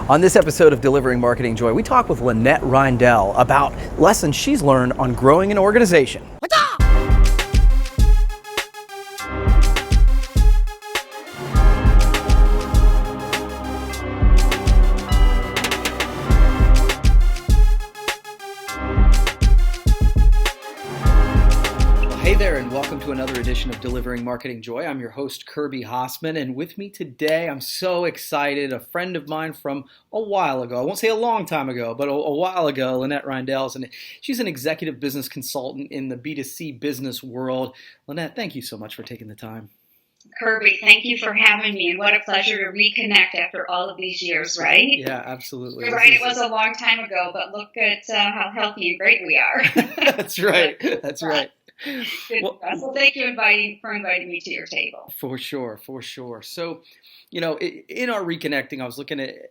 On this episode of Delivering Marketing Joy, we talk with Linette Reindel about lessons she's learned on growing an organization. Hey there, and welcome to another edition of Delivering Marketing Joy. I'm your host, Kirby Hasseman, and with me today, I'm so excited. A friend of mine from a while ago, I won't say a long time ago, but a while ago, Linette Reindel, and she's an executive business consultant in the B2C business world. Linette, thank you so much for taking the time. Kirby, thank you for having me, and what a pleasure to reconnect after all of these years, right? Yeah, absolutely. You're right, it was a long time ago, but look at how healthy and great we are. That's right, that's right. Well, thank you for inviting me to your table. For sure. So, in our reconnecting,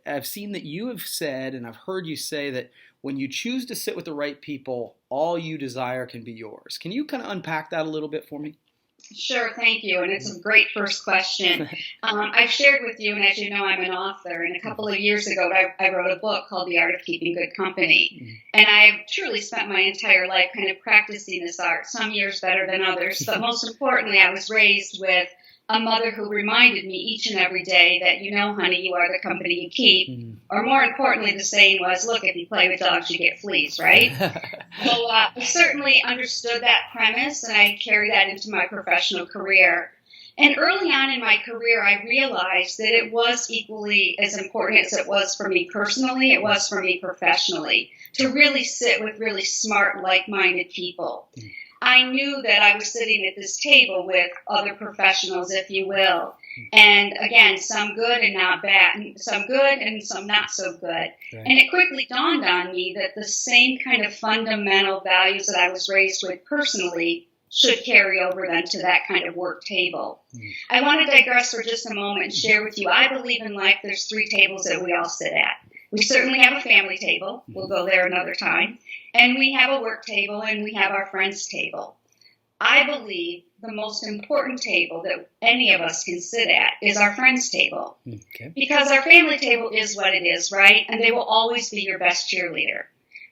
I've seen that you have said, and I've heard you say that when you choose to sit with the right people, all you desire can be yours. Can you kind of unpack that a little bit for me? Sure, thank you, and it's a great first question. I've shared with you, and as you know, I'm an author, and a couple of years ago, I wrote a book called The Art of Keeping Good Company, and I've truly spent my entire life kind of practicing this art, some years better than others, but most importantly, I was raised with a mother who reminded me each and every day that, honey, you are the company you keep. Or more importantly, the saying was, look, if you play with dogs, you get fleas, right? So I certainly understood that premise, and I carried that into my professional career. And early on in my career, I realized that it was equally as important as it was for me personally, it was for me professionally, to really sit with really smart, like-minded people. I knew that I was sitting at this table with other professionals, if you will. And again, some good and not bad, and some good and some not so good. Right. And it quickly dawned on me that the same kind of fundamental values that I was raised with personally should carry over then to that kind of work table. I want to digress for just a moment and share with you, I believe in life there's three tables that we all sit at. We certainly have a family table. We'll go there another time. And we have a work table, and we have our friends table. I believe the most important table that any of us can sit at is our friends table. Okay. Because our family table is what it is, right? And they will always be your best cheerleader.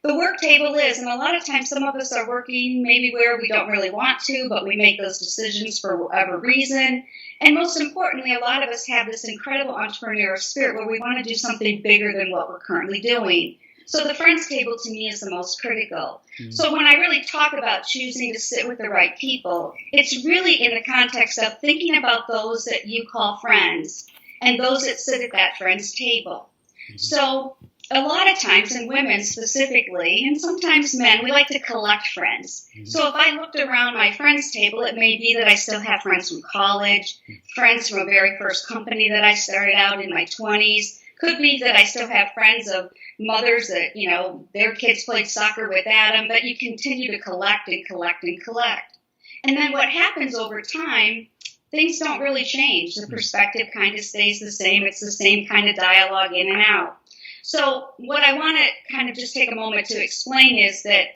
The work table is, and a lot of times some of us are working maybe where we don't really want to, but we make those decisions for whatever reason. And most importantly, a lot of us have this incredible entrepreneurial spirit where we want to do something bigger than what we're currently doing. So the friends table to me is the most critical. So when I really talk about choosing to sit with the right people, it's really in the context of thinking about those that you call friends and those that sit at that friends table. So a lot of times, and women specifically, and sometimes men, we like to collect friends. So if I looked around my friends table, it may be that I still have friends from college, friends from a very first company that I started out in my 20s. Could be that I still have friends of mothers that, their kids played soccer with Adam, but you continue to collect and collect and collect. And then what happens over time, things don't really change. The perspective kind of stays the same. It's the same kind of dialogue in and out. So what I want to kind of just take a moment to explain is that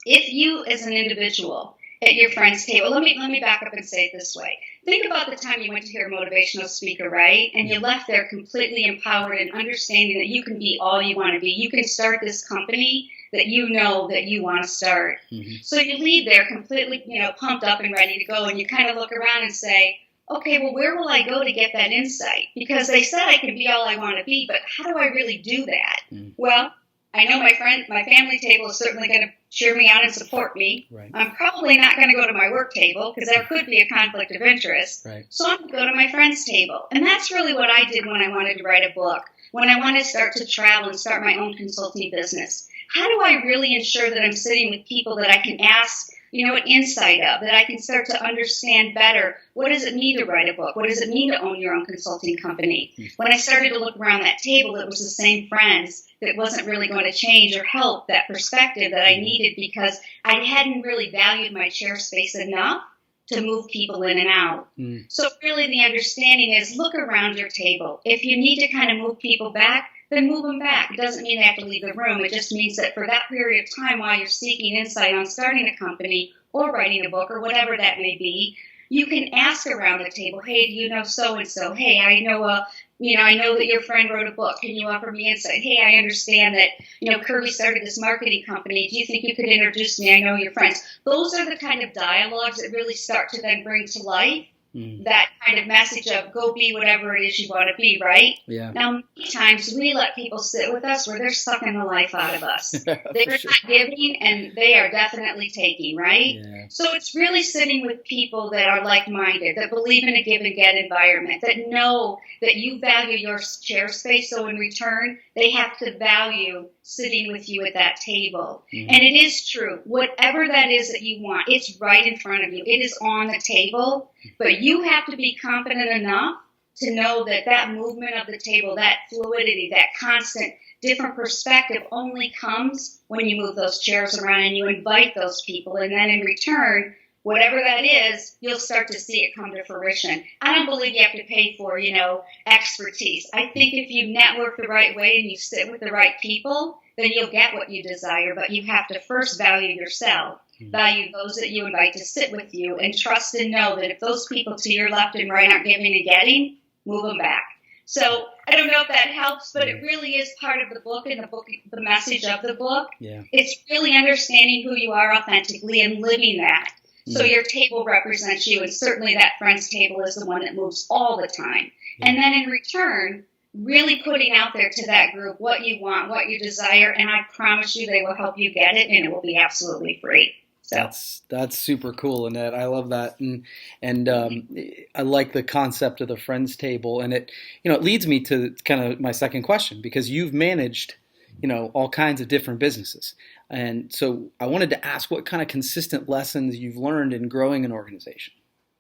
if you as an individual at your friend's table, let me back up and say it this way. Think about the time you went to hear a motivational speaker, right? And you left there completely empowered and understanding that you can be all you want to be. You can start this company that you know that you want to start. So you leave there completely, pumped up and ready to go, and you kind of look around and say, okay, well, where will I go to get that insight? Because they said I can be all I want to be, but how do I really do that? Well, I know my family table is certainly going to cheer me on and support me. Right. I'm probably not going to go to my work table because there could be a conflict of interest. Right. So I'm going to go to my friend's table. And that's really what I did when I wanted to write a book, when I wanted to start to travel and start my own consulting business. How do I really ensure that I'm sitting with people that I can ask, an insight of, that I can start to understand better? What does it mean to write a book? What does it mean to own your own consulting company? When I started to look around that table, it was the same friends that wasn't really going to change or help that perspective that I needed because I hadn't really valued my chair space enough to move people in and out. So really the understanding is look around your table. If you need to kind of move people back, then move them back. It doesn't mean they have to leave the room. It just means that for that period of time while you're seeking insight on starting a company or writing a book or whatever that may be, you can ask around the table, hey, do you know so-and-so? Hey, I know I know that your friend wrote a book. Can you offer me insight? Hey, I understand that, Kirby started this marketing company. Do you think you could introduce me? I know your friends. Those are the kind of dialogues that really start to then bring to life that kind of message of go be whatever it is you want to be, right? Yeah. Now, many times we let people sit with us where they're sucking the life out of us. They're not giving, and they are definitely taking, right? Yeah. So it's really sitting with people that are like-minded, that believe in a give and get environment, that know that you value your chair space, so in return, they have to value sitting with you at that table. And it is true. Whatever that is that you want, it's right in front of you. It is on the table, but you have to be confident enough to know that that movement of the table, that fluidity, that constant different perspective only comes when you move those chairs around and you invite those people. And then in return, whatever that is, you'll start to see it come to fruition. I don't believe you have to pay for, expertise. I think if you network the right way and you sit with the right people, then you'll get what you desire. But you have to first value yourself, value those that you invite to sit with you, and trust and know that if those people to your left and right aren't giving and getting, move them back. So I don't know if that helps, but it really is part of the book, and the message of the book. Yeah. It's really understanding who you are authentically and living that. So your table represents you, and certainly that friend's table is the one that moves all the time. Yeah. And then in return, really putting out there to that group what you want, what you desire, and I promise you they will help you get it, and it will be absolutely free. So. That's super cool, Linette. I love that, and I like the concept of the friends table, and it leads me to kind of my second question, because you've managed all kinds of different businesses, and so I wanted to ask what kind of consistent lessons you've learned in growing an organization.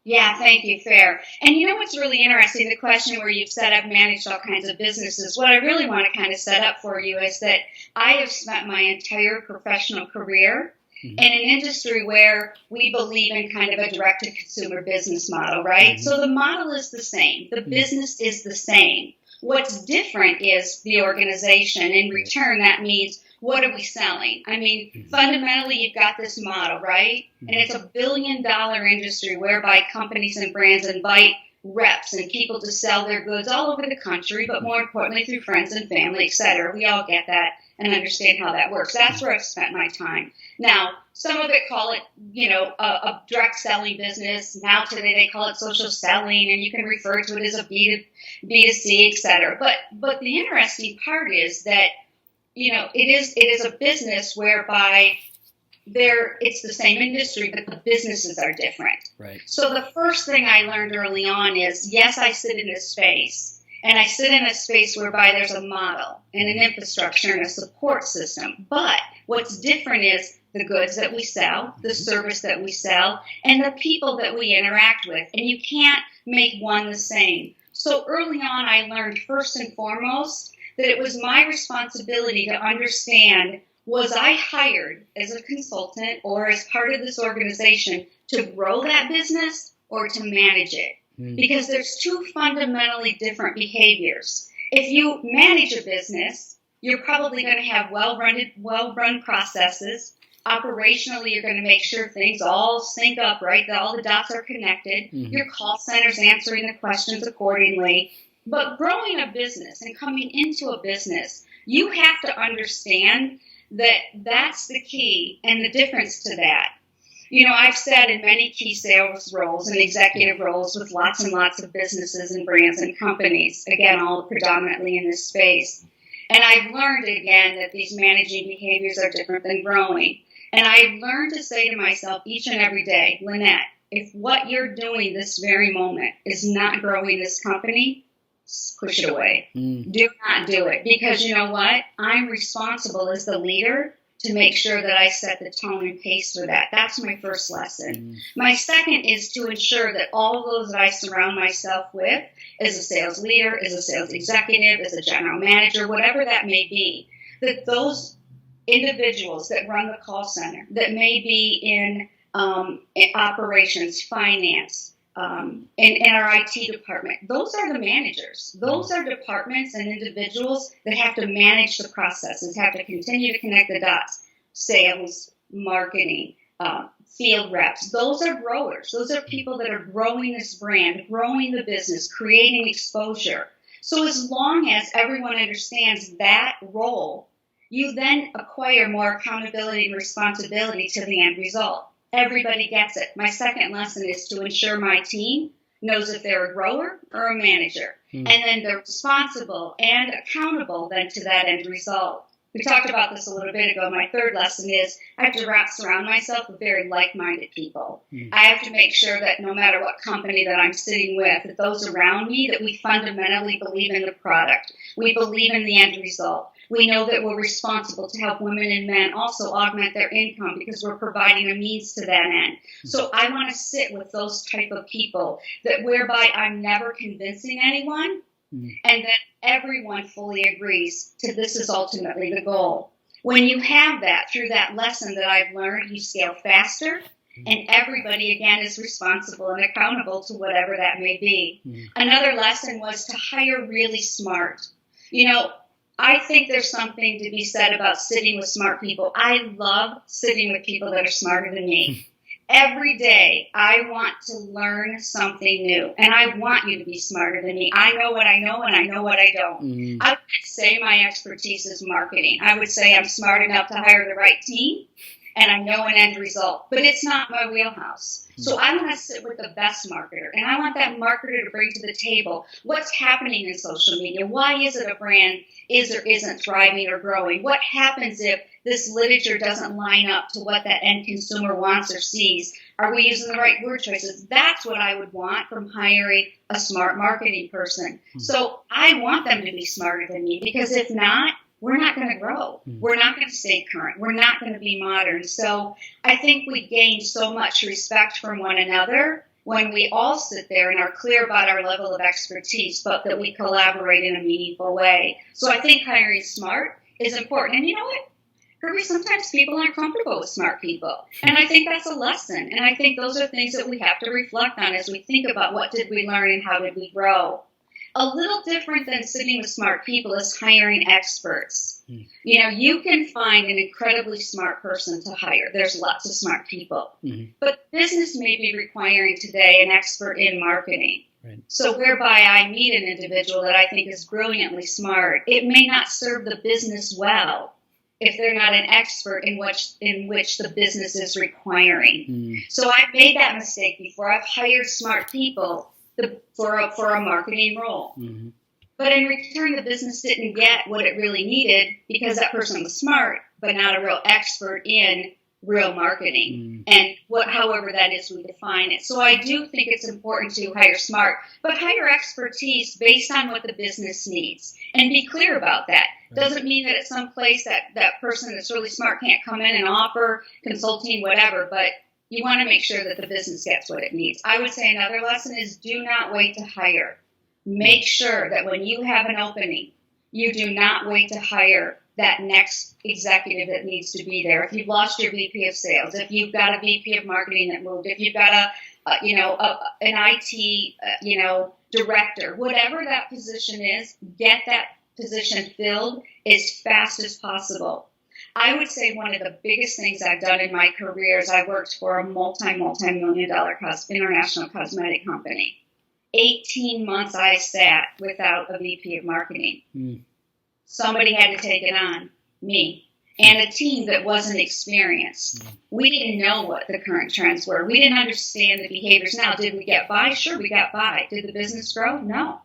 Yeah, thank you. Fair. And what's really interesting, the question where you've said I've managed all kinds of businesses, what I really want to kind of set up for you is that I have spent my entire professional career in an industry where we believe in kind of a direct-to-consumer business model, right? So the model is the same. The business is the same. What's different is the organization. In return, that means what are we selling? I mean, fundamentally, you've got this model, right? And it's $1 billion industry whereby companies and brands invite reps and people to sell their goods all over the country, but more importantly, through friends and family, et cetera. We all get that and understand how that works. That's where I've spent my time. Now, some of it call it, a direct selling business. Now today they call it social selling, and you can refer to it as a B2C, et cetera. But the interesting part is that, it is a business whereby it's the same industry, but the businesses are different. Right. So the first thing I learned early on is, yes, I sit in this space, and I sit in a space whereby there's a model and an infrastructure and a support system. But what's different is the goods that we sell, the service that we sell, and the people that we interact with. And you can't make one the same. So early on, I learned first and foremost that it was my responsibility to understand, was I hired as a consultant or as part of this organization to grow that business or to manage it? Because there's two fundamentally different behaviors. If you manage a business, you're probably going to have well-run processes. Operationally, you're going to make sure things all sync up, right? That all the dots are connected. Your call center's answering the questions accordingly. But growing a business and coming into a business, you have to understand that that's the key and the difference to that. I've said in many key sales roles and executive roles with lots and lots of businesses and brands and companies, again, all predominantly in this space. And I've learned, again, that these managing behaviors are different than growing. And I've learned to say to myself each and every day, Linette, if what you're doing this very moment is not growing this company, push it away. Do not do it. Because you know what? I'm responsible as the leader to make sure that I set the tone and pace for that. That's my first lesson. My second is to ensure that all those that I surround myself with, as a sales leader, as a sales executive, as a general manager, whatever that may be, that those individuals that run the call center, that may be in operations, finance, in our IT department, those are the managers. Those are departments and individuals that have to manage the processes, have to continue to connect the dots. Sales, marketing, field reps. Those are growers. Those are people that are growing this brand, growing the business, creating exposure. So as long as everyone understands that role, you then acquire more accountability and responsibility to the end result. Everybody gets it. My second lesson is to ensure my team knows if they're a grower or a manager. And then they're responsible and accountable then to that end result. We talked about this a little bit ago. My third lesson is I have to surround myself with very like-minded people. I have to make sure that no matter what company that I'm sitting with, that those around me, that we fundamentally believe in the product. We believe in the end result. We know that we're responsible to help women and men also augment their income because we're providing a means to that end. So I want to sit with those type of people that whereby I'm never convincing anyone, and then everyone fully agrees to this is ultimately the goal. When you have that, through that lesson that I've learned, you scale faster, and everybody, again, is responsible and accountable to whatever that may be. Another lesson was to hire really smart. I think there's something to be said about sitting with smart people. I love sitting with people that are smarter than me. Every day, I want to learn something new, and I want you to be smarter than me. I know what I know, and I know what I don't. I would say my expertise is marketing. I would say I'm smart enough to hire the right team, and I know an end result, but it's not my wheelhouse. So I want to sit with the best marketer, and I want that marketer to bring to the table what's happening in social media. Why is it a brand is or isn't thriving or growing? What happens if this literature doesn't line up to what that end consumer wants or sees? Are we using the right word choices? That's what I would want from hiring a smart marketing person. So I want them to be smarter than me, because if not, we're not going to grow. We're not going to stay current. We're not going to be modern. So I think we gain so much respect from one another when we all sit there and are clear about our level of expertise, but that we collaborate in a meaningful way. So I think hiring smart is important. And you know what, Kirby, sometimes people aren't comfortable with smart people. And I think that's a lesson. And I think those are things that we have to reflect on as we think about what did we learn and how did we grow. A little different than sitting with smart people is hiring experts. You can find an incredibly smart person to hire. There's lots of smart people. But business may be requiring today an expert in marketing. So whereby I meet an individual that I think is brilliantly smart, it may not serve the business well if they're not an expert in which the business is requiring. So I've made that mistake before. I've hired smart people for a marketing role. But in return, the business didn't get what it really needed because that person was smart, but not a real expert in real marketing. And however that is, we define it. So I do think it's important to hire smart, but hire expertise based on what the business needs and be clear about that. Doesn't mean that at some place that person that's really smart can't come in and offer consulting, whatever, but you want to make sure that the business gets what it needs. I would say another lesson is do not wait to hire. Make sure that when you have an opening, you do not wait to hire that next executive that needs to be there. If you've lost your VP of sales, if you've got a VP of marketing that moved, if you've got an IT, director, whatever that position is, get that position filled as fast as possible. I would say one of the biggest things I've done in my career is I worked for a multi-million-dollar international cosmetic company. 18 months I sat without a VP of marketing. Somebody had to take it on, me, and a team that wasn't experienced. We didn't know what the current trends were. We didn't understand the behaviors. Now, did we get by? Sure, we got by. Did the business grow? No.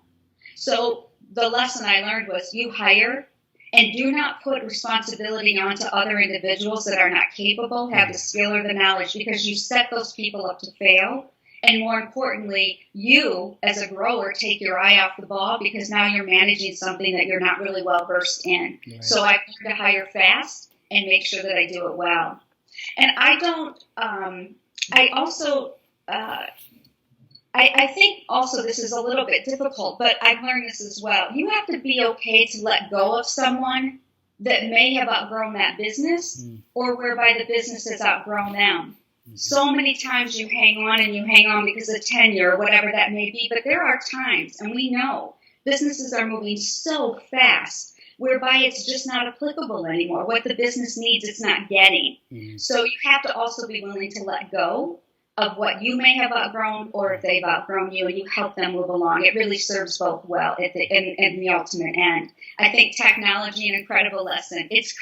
So the lesson I learned was you hire and do not put responsibility onto other individuals that are not capable, have the skill or the knowledge, because you set those people up to fail. And more importantly, you, as a grower, take your eye off the ball because now you're managing something that you're not really well versed in. So I learned to hire fast and make sure that I do it well. And I think also this is a little bit difficult, but I've learned this as well. You have to be okay to let go of someone that may have outgrown that business or whereby the business has outgrown them. So many times you hang on because of tenure or whatever that may be, but there are times, and we know, businesses are moving so fast whereby it's just not applicable anymore. What the business needs, it's not getting. So you have to also be willing to let go of what you may have outgrown, or if they've outgrown you, and you help them move along. It really serves both well in the ultimate end. I think technology, an incredible lesson. It's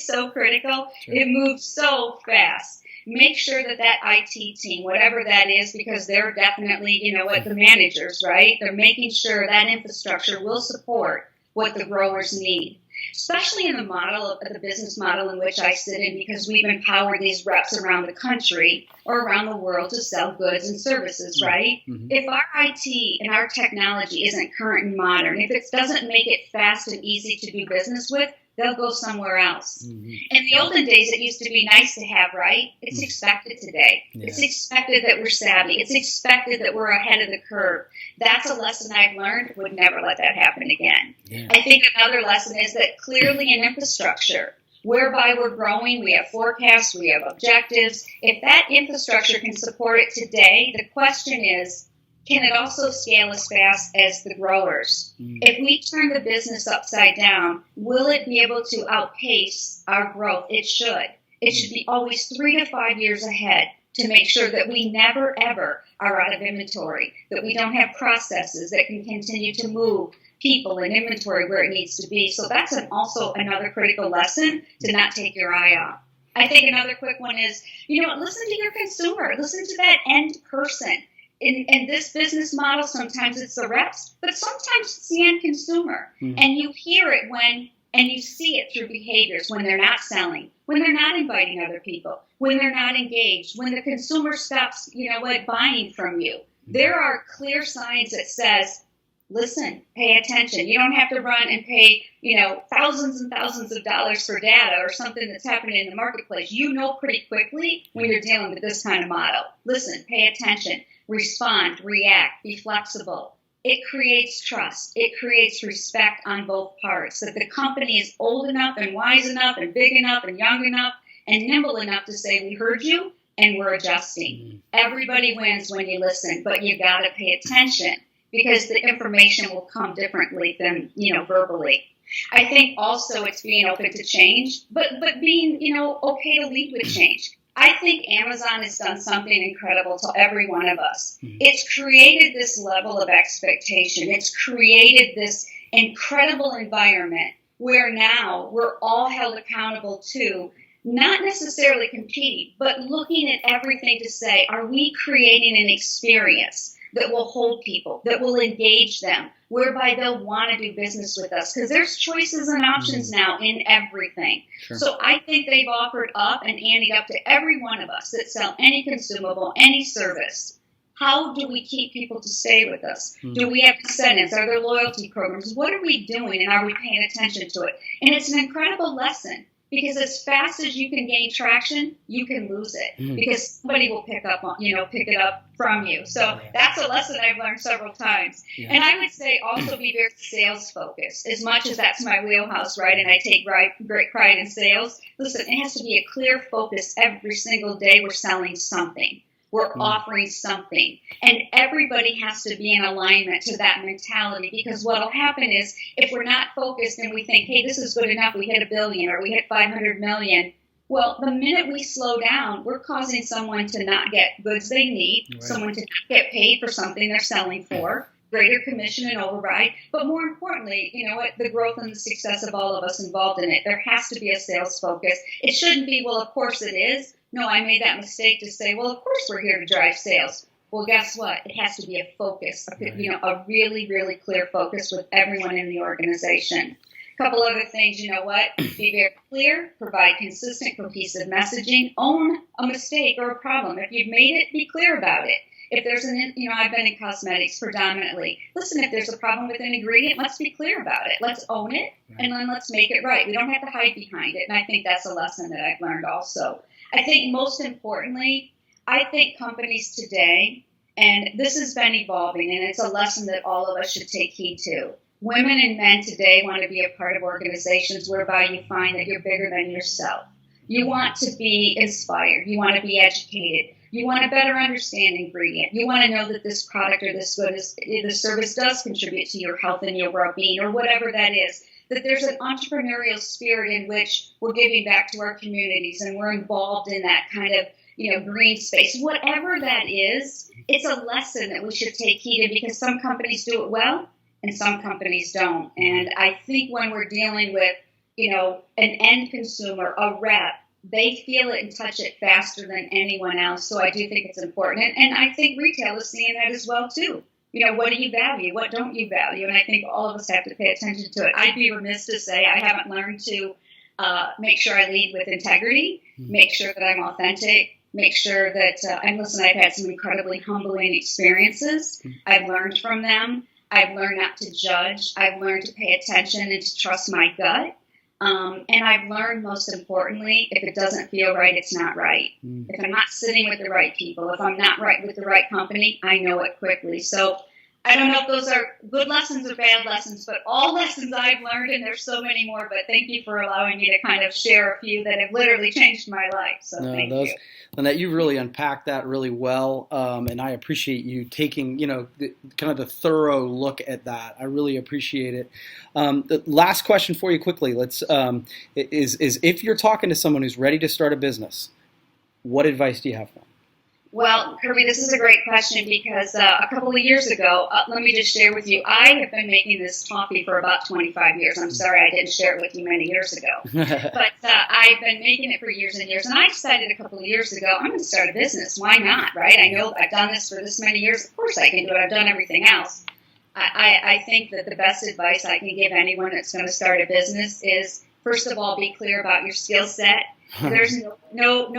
so critical. Sure. It moves so fast. Make sure that IT team, whatever that is, because they're definitely, the managers, right? They're making sure that infrastructure will support what the growers need, especially in the business model in which I sit in, because we've empowered these reps around the country or around the world to sell goods and services, right? Mm-hmm. If our IT and our technology isn't current and modern, if it doesn't make it fast and easy to do business with, they'll go somewhere else. Mm-hmm. In the olden days, it used to be nice to have, right? It's expected today. Yeah. It's expected that we're savvy. It's expected that we're ahead of the curve. That's a lesson I've learned. Would never let that happen again. Yeah. I think another lesson is that clearly in infrastructure, whereby we're growing, we have forecasts, we have objectives. If that infrastructure can support it today, the question is, can it also scale as fast as the growers? If we turn the business upside down, will it be able to outpace our growth? It should. It should be always 3 to 5 years ahead to make sure that we never, ever are out of inventory, that we don't have processes that can continue to move people and inventory where it needs to be. So that's also another critical lesson, to not take your eye off. I think another quick one is, listen to your consumer. Listen to that end person. In this business model, sometimes it's the reps, but sometimes it's the end consumer. Mm-hmm. And you hear it and you see it through behaviors, when they're not selling, when they're not inviting other people, when they're not engaged, when the consumer stops, buying from you. Mm-hmm. There are clear signs that says, listen, pay attention. You don't have to run and pay, thousands and thousands of dollars for data or something that's happening in the marketplace. You know pretty quickly when you're dealing with this kind of model. Listen, pay attention. Respond, react, be flexible. It creates trust. It creates respect on both parts, that the company is old enough and wise enough and big enough and young enough and nimble enough to say, we heard you and we're adjusting. Everybody wins when you listen, but you got to pay attention, because the information will come differently than, verbally. I think also it's being open to change, but being, okay to lead with change. I think Amazon has done something incredible to every one of us. It's created this level of expectation. It's created this incredible environment where now we're all held accountable to not necessarily competing, but looking at everything to say, are we creating an experience that will hold people, that will engage them, whereby they'll want to do business with us? Because there's choices and options now in everything. Sure. So I think they've offered up and anteed up to every one of us that sell any consumable, any service. How do we keep people to stay with us? Do we have incentives? Are there loyalty programs? What are we doing, and are we paying attention to it? And it's an incredible lesson. Because as fast as you can gain traction, you can lose it, because somebody will pick it up from you. So that's a lesson I've learned several times. Yeah. And I would say also be very sales focused, as much as that's my wheelhouse, right? And I take great pride in sales. Listen, it has to be a clear focus every single day. We're selling something. We're offering something, and everybody has to be in alignment to that mentality, because what will happen is, if we're not focused and we think, hey, this is good enough, we hit $1 billion or we hit 500 million. Well, the minute we slow down, we're causing someone to not get goods they need, someone to not get paid for something they're selling for, greater commission and override. But more importantly, the growth and the success of all of us involved in it. There has to be a sales focus. It shouldn't be, well, of course it is. No, I made that mistake to say, well, of course we're here to drive sales. Well, guess what? It has to be a focus, a really, really clear focus with everyone in the organization. A couple other things, be very clear, provide consistent, cohesive messaging, own a mistake or a problem. If you've made it, be clear about it. If there's I've been in cosmetics predominantly. Listen, if there's a problem with an ingredient, let's be clear about it. Let's own it, and then let's make it right. We don't have to hide behind it. And I think that's a lesson that I've learned also. I think most importantly, I think companies today, and this has been evolving, and it's a lesson that all of us should take heed to. Women and men today want to be a part of organizations whereby you find that you're bigger than yourself. You want to be inspired. You want to be educated. You want to better understand ingredient. You want to know that this product or this service does contribute to your health and your well-being, or whatever that is. That there's an entrepreneurial spirit in which we're giving back to our communities, and we're involved in that kind of, green space, whatever that is. It's a lesson that we should take heed in, because some companies do it well and some companies don't. And I think when we're dealing with, an end consumer, a rep, they feel it and touch it faster than anyone else. So I do think it's important. And I think retail is seeing that as well, too. What do you value? What don't you value? And I think all of us have to pay attention to it. I'd be remiss to say I haven't learned to make sure I lead with integrity, make sure that I'm authentic, make sure that, and listen, I've had some incredibly humbling experiences. I've learned from them. I've learned not to judge. I've learned to pay attention and to trust my gut. And I've learned, most importantly, if it doesn't feel right, it's not right. If I'm not sitting with the right people, if I'm not right with the right company, I know it quickly. So I don't know if those are good lessons or bad lessons, but all lessons I've learned, and there's so many more. But thank you for allowing me to kind of share a few that have literally changed my life. So thank you. Linette, you really unpacked that really well, and I appreciate you taking, kind of the thorough look at that. I really appreciate it. The last question for you quickly, is if you're talking to someone who's ready to start a business, what advice do you have for them? Well, Kirby, this is a great question, because a couple of years ago, let me just share with you, I have been making this coffee for about 25 years. I'm sorry I didn't share it with you many years ago. But I've been making it for years and years. And I decided a couple of years ago, I'm going to start a business. Why not, right? I know I've done this for this many years. Of course I can do it. I've done everything else. I think that the best advice I can give anyone that's going to start a business is, first of all, be clear about your skill set. There's no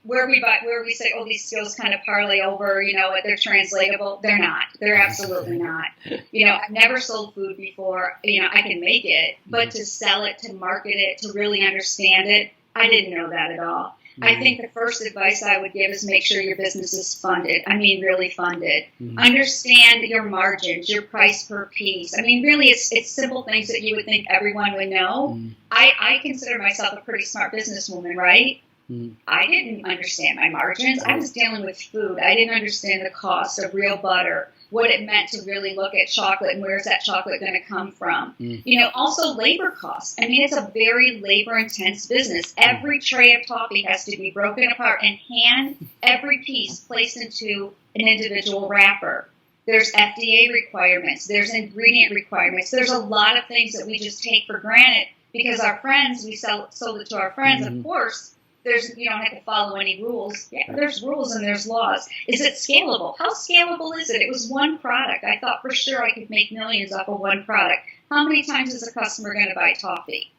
where we say, oh, these skills kind of parlay over, they're translatable. They're not. They're absolutely not. I've never sold food before. I can make it, but to sell it, to market it, to really understand it, I didn't know that at all. I think the first advice I would give is make sure your business is funded. I mean, really funded. Understand your margins, your price per piece. I mean, really, it's simple things that you would think everyone would know. I consider myself a pretty smart businesswoman, right? I didn't understand my margins. I was dealing with food. I didn't understand the cost of real butter, what it meant to really look at chocolate and where's that chocolate going to come from. Also labor costs. I mean, it's a very labor-intense business. Every tray of coffee has to be broken apart and every piece placed into an individual wrapper. There's FDA requirements. There's ingredient requirements. There's a lot of things that we just take for granted because our friends, we sold it to our friends. Of course, you don't have to follow any rules. Yeah, there's rules and there's laws. Is it scalable? How scalable is it? It was one product. I thought for sure I could make millions off of one product. How many times is a customer going to buy toffee?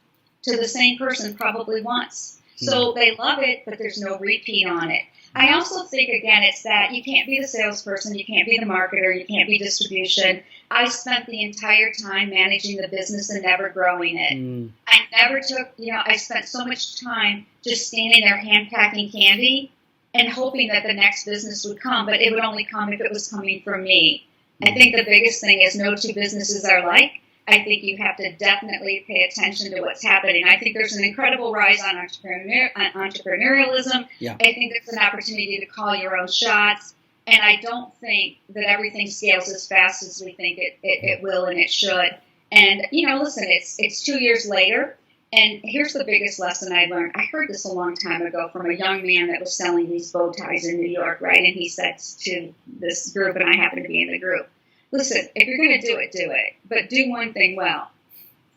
To the same person, probably once. So they love it, but there's no repeat on it. I also think, again, it's that you can't be the salesperson, you can't be the marketer, you can't be distribution. I spent the entire time managing the business and never growing it. I never took, I spent so much time just standing there hand packing candy and hoping that the next business would come, but it would only come if it was coming from me. I think the biggest thing is no two businesses are alike. I think you have to definitely pay attention to what's happening. I think there's an incredible rise on entrepreneurialism. I think there's an opportunity to call your own shots. And I don't think that everything scales as fast as we think it will and it should. And, listen, it's 2 years later. And here's the biggest lesson I learned. I heard this a long time ago from a young man that was selling these bow ties in New York, right? And he said to this group, and I happen to be in the group, listen, if you're going to do it. But do one thing well.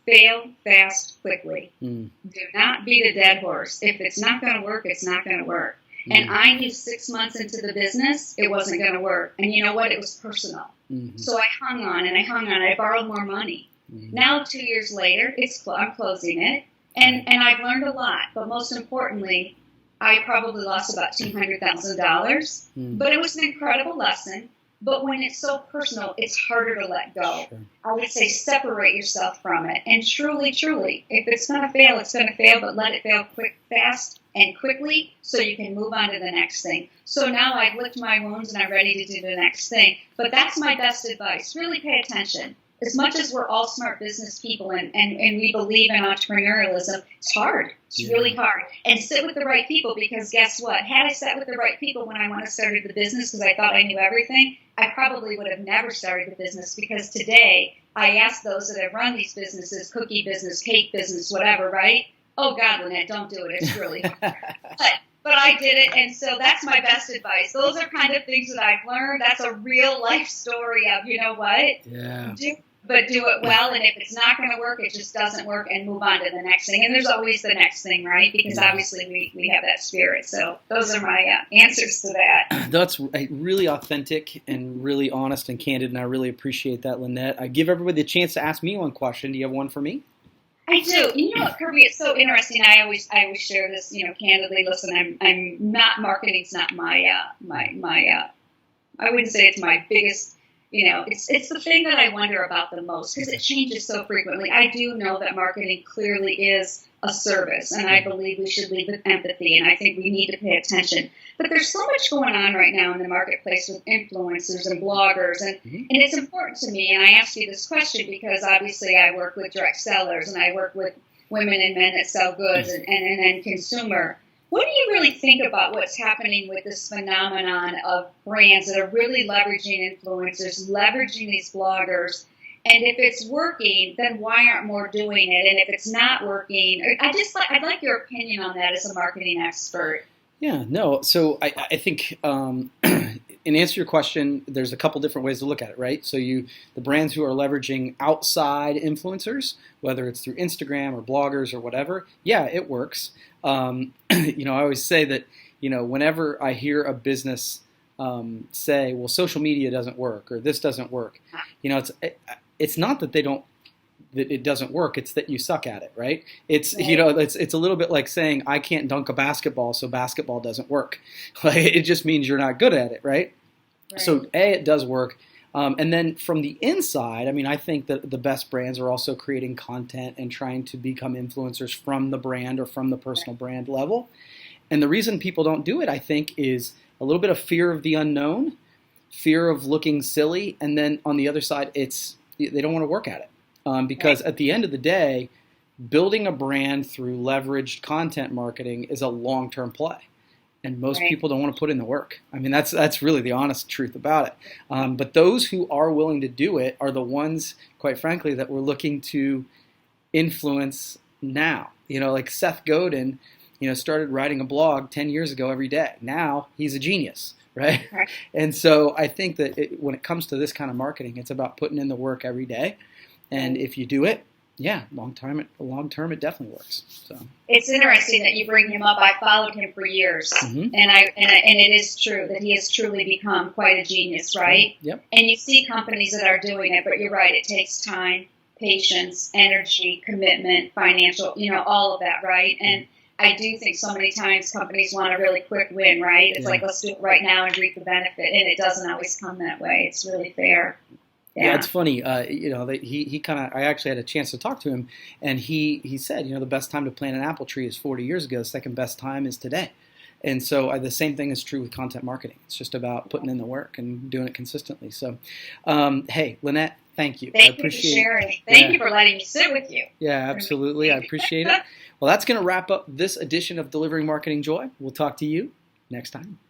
Fail fast, quickly. Do not beat a dead horse. If it's not going to work, it's not going to work. And I knew 6 months into the business, it wasn't going to work. And you know what? It was personal. So I hung on. I borrowed more money. Now, 2 years later, I'm closing it. And I've learned a lot. But most importantly, I probably lost about $200,000. But it was an incredible lesson. But when it's so personal, it's harder to let go. Sure. I would say separate yourself from it. And truly, if it's going to fail, it's going to fail, but let it fail fast and quickly so you can move on to the next thing. So now I've licked my wounds and I'm ready to do the next thing. But that's my best advice. Really pay attention. As much as we're all smart business people and we believe in entrepreneurialism, it's hard. It's really hard. And sit with the right people, because guess what? Had I sat with the right people when I started the business because I thought I knew everything, I probably would have never started the business, because today I ask those that have run these businesses, cookie business, cake business, whatever, right? Oh, God, Linette, don't do it. It's really hard. But but I did it, and so that's my best advice. Those are kind of things that I've learned. That's a real life story of, you know what? Yeah. Do it well, and if it's not going to work, it just doesn't work, and move on to the next thing. And there's always the next thing, right? Because obviously we have that spirit. So those are my answers to that. That's really authentic and really honest and candid, and I really appreciate that, Linette. I give everybody the chance to ask me one question. Do you have one for me? I do. You know what, Kirby? It's so interesting. I always share this, candidly. Listen, I'm not marketing's not my I wouldn't say it's my biggest. It's the thing that I wonder about the most because it changes so frequently. I do know that marketing clearly is a service, and I believe we should lead with empathy, and I think we need to pay attention. But there's so much going on right now in the marketplace with influencers and bloggers, and it's important to me, and I ask you this question because obviously I work with direct sellers, and I work with women and men that sell goods and then consumer. What do you really think about what's happening with this phenomenon of brands that are really leveraging influencers, leveraging these bloggers? And if it's working, then why aren't more doing it? And if it's not working, I'd like your opinion on that as a marketing expert. Yeah, no. So I think in answer to your question, there's a couple different ways to look at it, right? So the brands who are leveraging outside influencers, whether it's through Instagram or bloggers or whatever, yeah, it works. I always say that, whenever I hear a business say, well, social media doesn't work or this doesn't work, it's not that that it doesn't work. It's that you suck at it, right? It's it's a little bit like saying I can't dunk a basketball, so basketball doesn't work. It just means you're not good at it, right? So it does work. And then from the inside, I think that the best brands are also creating content and trying to become influencers from the brand or from the personal brand level. And the reason people don't do it, I think, is a little bit of fear of the unknown, fear of looking silly, and then on the other side, they don't want to work at it. Because at the end of the day, building a brand through leveraged content marketing is a long-term play. And most people don't want to put in the work. That's really the honest truth about it. But those who are willing to do it are the ones, quite frankly, that we're looking to influence now. Like Seth Godin, started writing a blog 10 years ago every day. Now he's a genius, right? And so I think that when it comes to this kind of marketing, it's about putting in the work every day. And if you do it, long term it definitely works. So it's interesting that you bring him up. I followed him for years, and it is true that he has truly become quite a genius, right? Yep. And you see companies that are doing it, but you're right. It takes time, patience, energy, commitment, financial, all of that, right? And I do think so many times companies want a really quick win, right? It's like, let's do it right now and reap the benefit, and it doesn't always come that way. It's really fair. Yeah, it's funny. He kind of. I actually had a chance to talk to him, and he said, the best time to plant an apple tree is 40 years ago. The second best time is today. And so the same thing is true with content marketing. It's just about putting in the work and doing it consistently. So, hey, Linette, thank you. Thank you for sharing. Thank you for letting me sit with you. Yeah, absolutely. I appreciate it. Well, that's going to wrap up this edition of Delivering Marketing Joy. We'll talk to you next time.